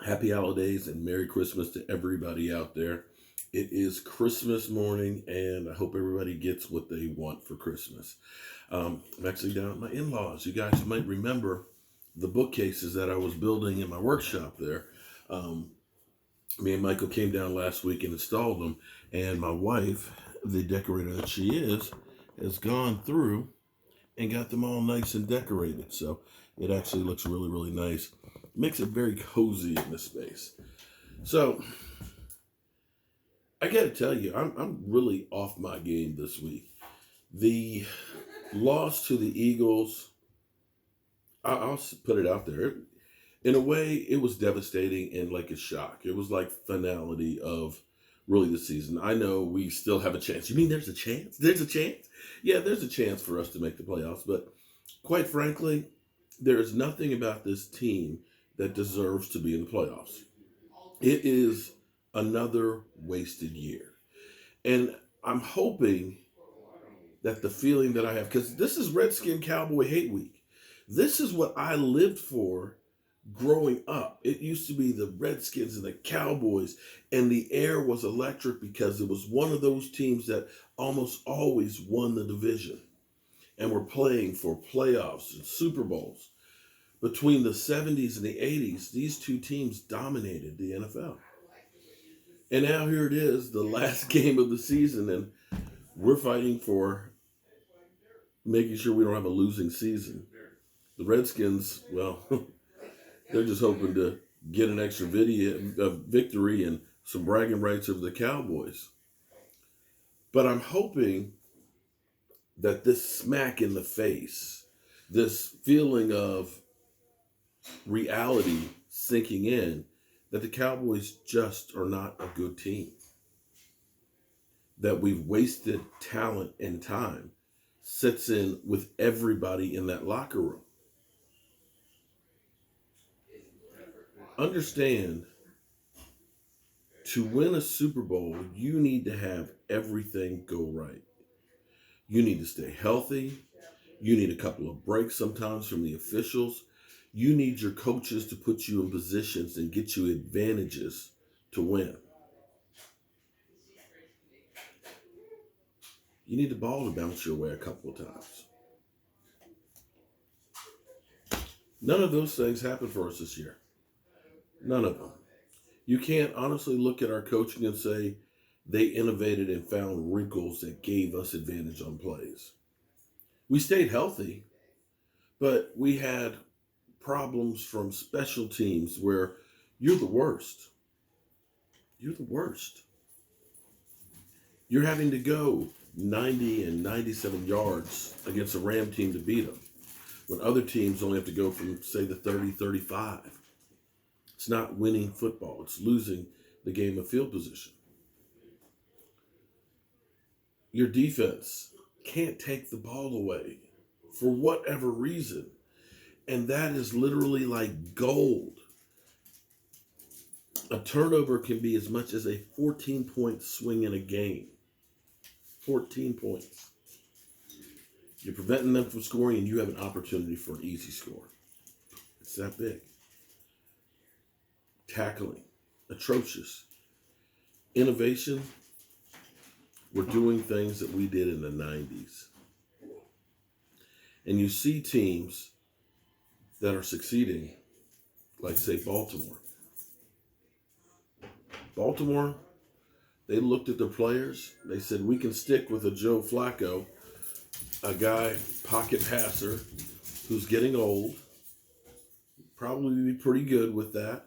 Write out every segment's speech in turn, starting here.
Happy holidays and Merry Christmas to everybody out there. It is Christmas morning, and I hope everybody gets what they want for Christmas. I'm actually down at my in laws. You guys might remember the bookcases that I was building in my workshop there. Um, Me and Michael came down last week and installed them, and my wife, the decorator that she is, has gone through and got them all nice and decorated. So it actually looks really, really nice. Makes it very cozy in this space. So I got to tell you, I'm really off my game this week. The loss to the Eagles, I'll put it out there. In a way, it was devastating and like a shock. It was like finality of really the season. I know we still have a chance. You mean there's a chance? There's a chance? Yeah, there's a chance for us to make the playoffs. But quite frankly, there is nothing about this team that deserves to be in the playoffs. It is another wasted year. And I'm hoping that the feeling that I have, because this is Redskin Cowboy Hate Week. This is what I lived for growing up. It used to be the Redskins and the Cowboys, and the air was electric because it was one of those teams that almost always won the division and were playing for playoffs and Super Bowls. Between the 70s and the 80s, these two teams dominated the NFL. And now here it is, the last game of the season, and we're fighting for making sure we don't have a losing season. The Redskins, well, they're just hoping to get an extra victory and some bragging rights over the Cowboys. But I'm hoping that this smack in the face, this feeling of reality sinking in, that the Cowboys just are not a good team. That we've wasted talent and time sits in with everybody in that locker room. Understand, to win a Super Bowl, you need to have everything go right. You need to stay healthy. You need a couple of breaks sometimes from the officials. You need your coaches to put you in positions and get you advantages to win. You need the ball to bounce your way a couple of times. None of those things happened for us this year. None of them. You can't honestly look at our coaching and say they innovated and found wrinkles that gave us advantage on plays. We stayed healthy, but we had problems from special teams where you're the worst. You're the worst. You're having to go 90 and 97 yards against a Ram team to beat them, when other teams only have to go from, say, the 30, 35. It's not winning football. It's losing the game of field position. Your defense can't take the ball away for whatever reason. And that is literally like gold. A turnover can be as much as a 14-point swing in a game. 14 points. You're preventing them from scoring, and you have an opportunity for an easy score. It's that big. Tackling, atrocious. Innovation, we're doing things that we did in the 90s. And you see teams that are succeeding, like, say, Baltimore. Baltimore, they looked at their players. They said, we can stick with a Joe Flacco, a guy, pocket passer, who's getting old. Probably be pretty good with that.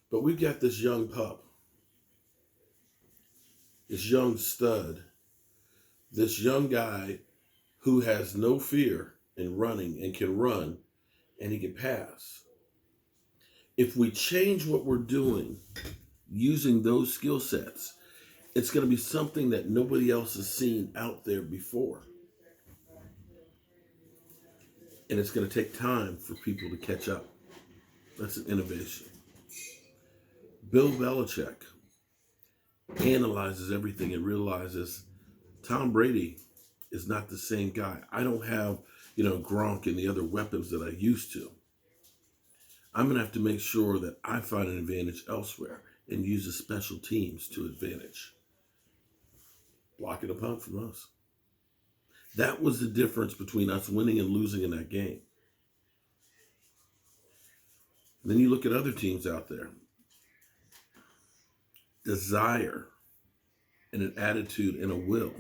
But we've got this young pup, this young stud, this young guy who has no fear in running and can run, and he can pass. If we change what we're doing using those skill sets, it's going to be something that nobody else has seen out there before. And it's going to take time for people to catch up. That's an innovation. Bill Belichick analyzes everything and realizes Tom Brady is not the same guy. I don't have, Gronk and the other weapons that I used to. I'm going to have to make sure that I find an advantage elsewhere and use the special teams to advantage. Blocking a punt from us. That was the difference between us winning and losing in that game. And then you look at other teams out there. Desire and an attitude and a will.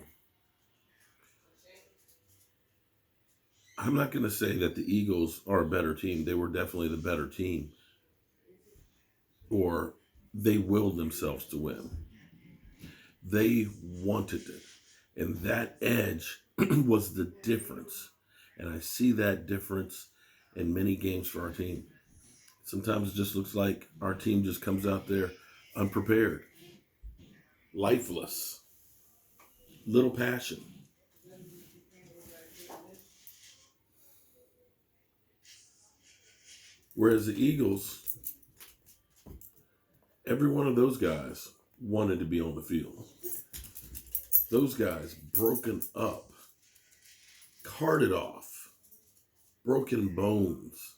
I'm not going to say that the Eagles are a better team. They were definitely the better team. Or they willed themselves to win. They wanted it. And that edge was the difference. And I see that difference in many games for our team. Sometimes it just looks like our team just comes out there unprepared, lifeless, little passion. Whereas the Eagles, every one of those guys wanted to be on the field. Those guys broken up, carted off, broken bones,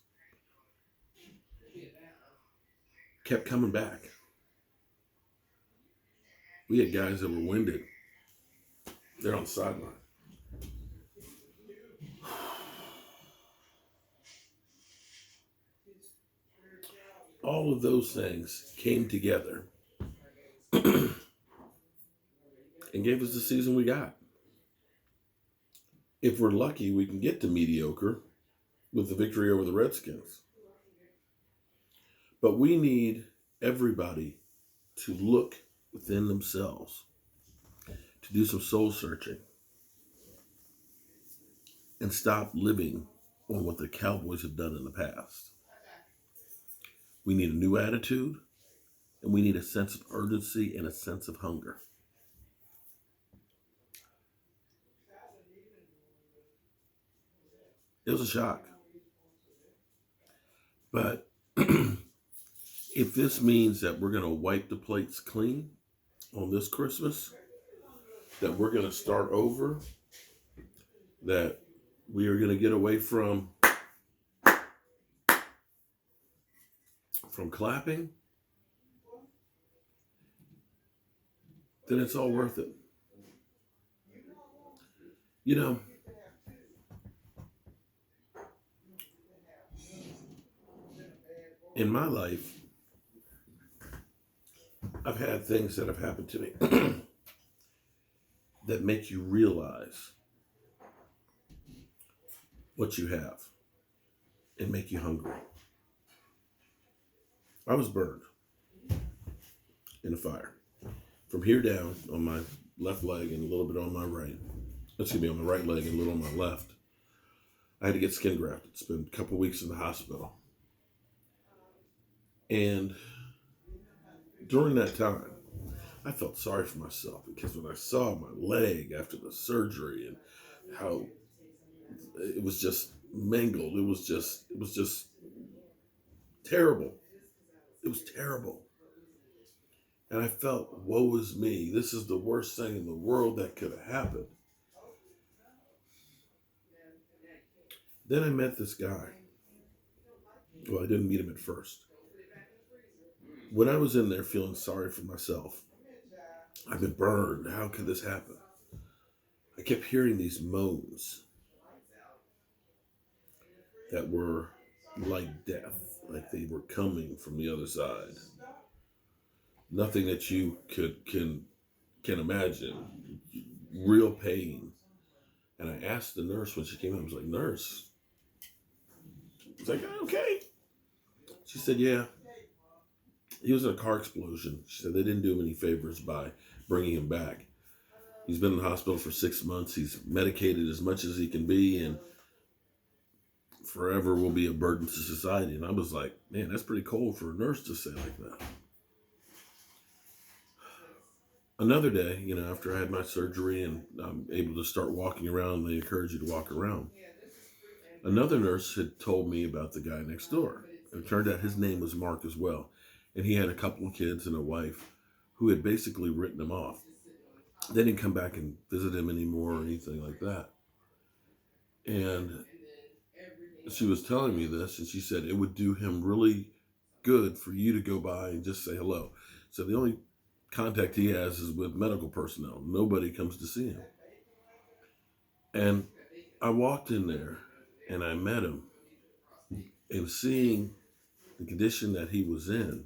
kept coming back. We had guys that were winded. They're on the sideline. All of those things came together and gave us the season we got. If we're lucky, we can get to mediocre with the victory over the Redskins. But we need everybody to look within themselves, to do some soul searching, and stop living on what the Cowboys have done in the past. We need a new attitude, and we need a sense of urgency and a sense of hunger. It was a shock. But if this means that we're going to wipe the plates clean on this Christmas, that we're going to start over, that we are going to get away from clapping, then it's all worth it. You know, in my life, I've had things that have happened to me that make you realize what you have and make you hungry. I was burned in a fire from here down on my left leg and a little bit on my right. Excuse me, on my right leg and a little on my left. I had to get skin grafted. Spent a couple weeks in the hospital. And during that time, I felt sorry for myself because when I saw my leg after the surgery and how it was just mangled, it was just terrible. It was terrible. And I felt, woe is me. This is the worst thing in the world that could have happened. Then I met this guy. Well, I didn't meet him at first. When I was in there feeling sorry for myself, I've been burned. How could this happen? I kept hearing these moans that were like death, like they were coming from the other side. Nothing that you can imagine. Real pain. And I asked the nurse when she came in, I was like, nurse. I was like, okay. She said, yeah. He was in a car explosion. She said they didn't do him any favors by bringing him back. He's been in the hospital for 6 months. He's medicated as much as he can be and forever will be a burden to society. And I was like, man, that's pretty cold for a nurse to say like that. Another day, after I had my surgery and I'm able to start walking around, they encourage you to walk around. Another nurse had told me about the guy next door. It turned out his name was Mark as well. And he had a couple of kids and a wife who had basically written him off. They didn't come back and visit him anymore or anything like that. And she was telling me this, and she said it would do him really good for you to go by and just say hello. So the only contact he has is with medical personnel. Nobody comes to see him. And I walked in there and I met him, and seeing the condition that he was in,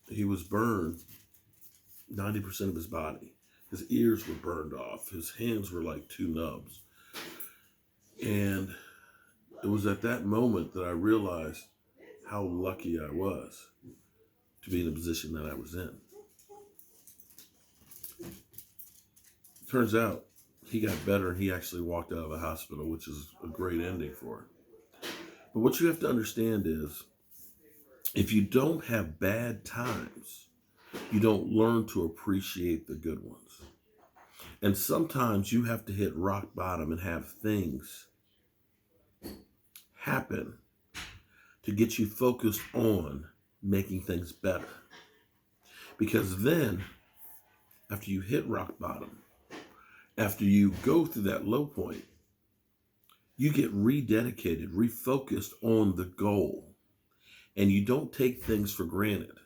he was burned 90% of his body. His ears were burned off. His hands were like two nubs. And it was at that moment that I realized how lucky I was to be in the position that I was in. Turns out he got better and he actually walked out of the hospital, which is a great ending for him. But what you have to understand is, if you don't have bad times, you don't learn to appreciate the good ones. And sometimes you have to hit rock bottom and have things happen to get you focused on making things better. Because then, after you hit rock bottom, after you go through that low point, you get rededicated, refocused on the goal, and you don't take things for granted.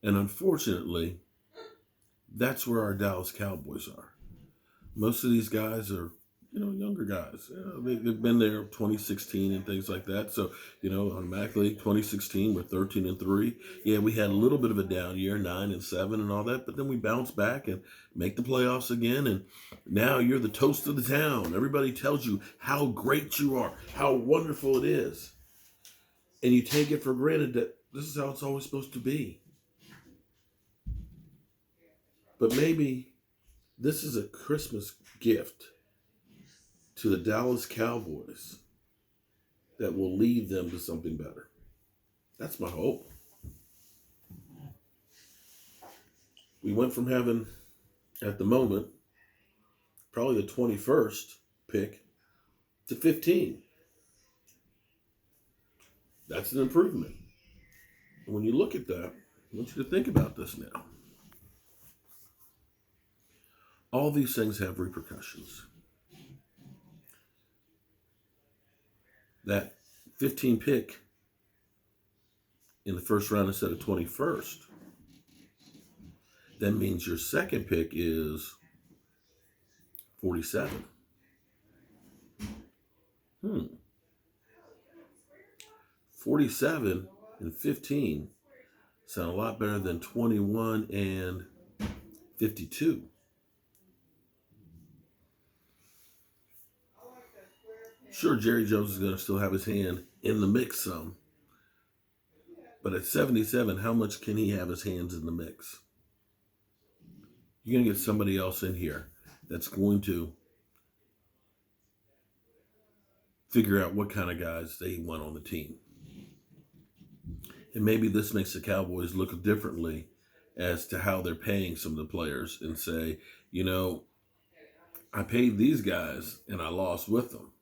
And unfortunately, that's where our Dallas Cowboys are. Most of these guys are, younger guys. They've been there 2016 and things like that. So, automatically 2016 we're 13-3. Yeah, we had a little bit of a down year, 9-7 and all that, but then we bounce back and make the playoffs again. And now you're the toast of the town. Everybody tells you how great you are, how wonderful it is. And you take it for granted that this is how it's always supposed to be. But maybe this is a Christmas gift to the Dallas Cowboys that will lead them to something better. That's my hope. We went from having, at the moment, probably the 21st pick to 15. That's an improvement. And when you look at that, I want you to think about this now. All these things have repercussions. That 15 pick in the first round instead of 21st, that means your second pick is 47. 47 and 15 sound a lot better than 21 and 52. Sure, Jerry Jones is going to still have his hand in the mix some. But at 77, how much can he have his hands in the mix? You're going to get somebody else in here that's going to figure out what kind of guys they want on the team. And maybe this makes the Cowboys look differently as to how they're paying some of the players and say, I paid these guys and I lost with them.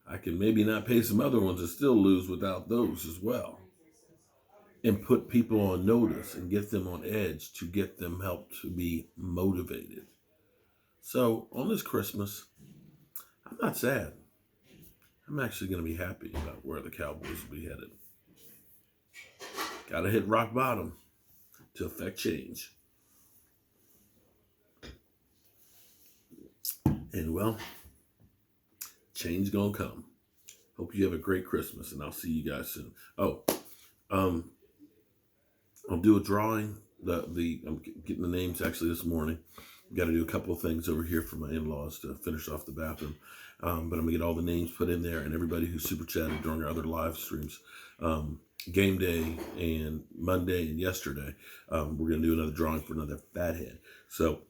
I can maybe not pay some other ones and still lose without those as well. And put people on notice and get them on edge to get them help to be motivated. So on this Christmas, I'm not sad. I'm actually going to be happy about where the Cowboys will be headed. Got to hit rock bottom to affect change. And well, change gonna come. Hope you have a great Christmas, and I'll see you guys soon. I'll do a drawing. I'm getting the names actually this morning. Got to do a couple of things over here for my in-laws to finish off the bathroom. But I'm gonna get all the names put in there, and everybody who super chatted during our other live streams, game day and Monday and yesterday, we're gonna do another drawing for another fathead. So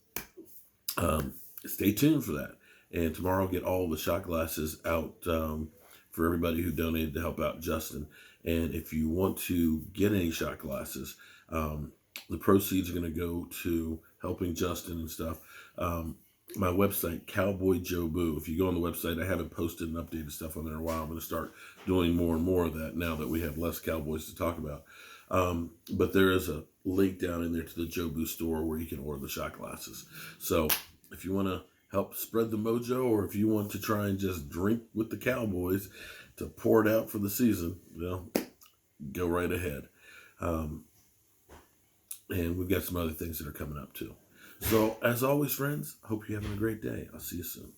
stay tuned for that. And tomorrow I'll get all the shot glasses out for everybody who donated to help out Justin. And if you want to get any shot glasses, the proceeds are going to go to helping Justin and stuff. My website, Cowboy Joe Boo. If you go on the website, I haven't posted and updated stuff on there in a while. I'm going to start doing more and more of that now that we have less Cowboys to talk about. But there is a link down in there to the Joe Boo store where you can order the shot glasses. So if you want to help spread the mojo, or if you want to try and just drink with the Cowboys, to pour it out for the season, go right ahead. And we've got some other things that are coming up too. So, as always, friends, hope you're having a great day. I'll see you soon.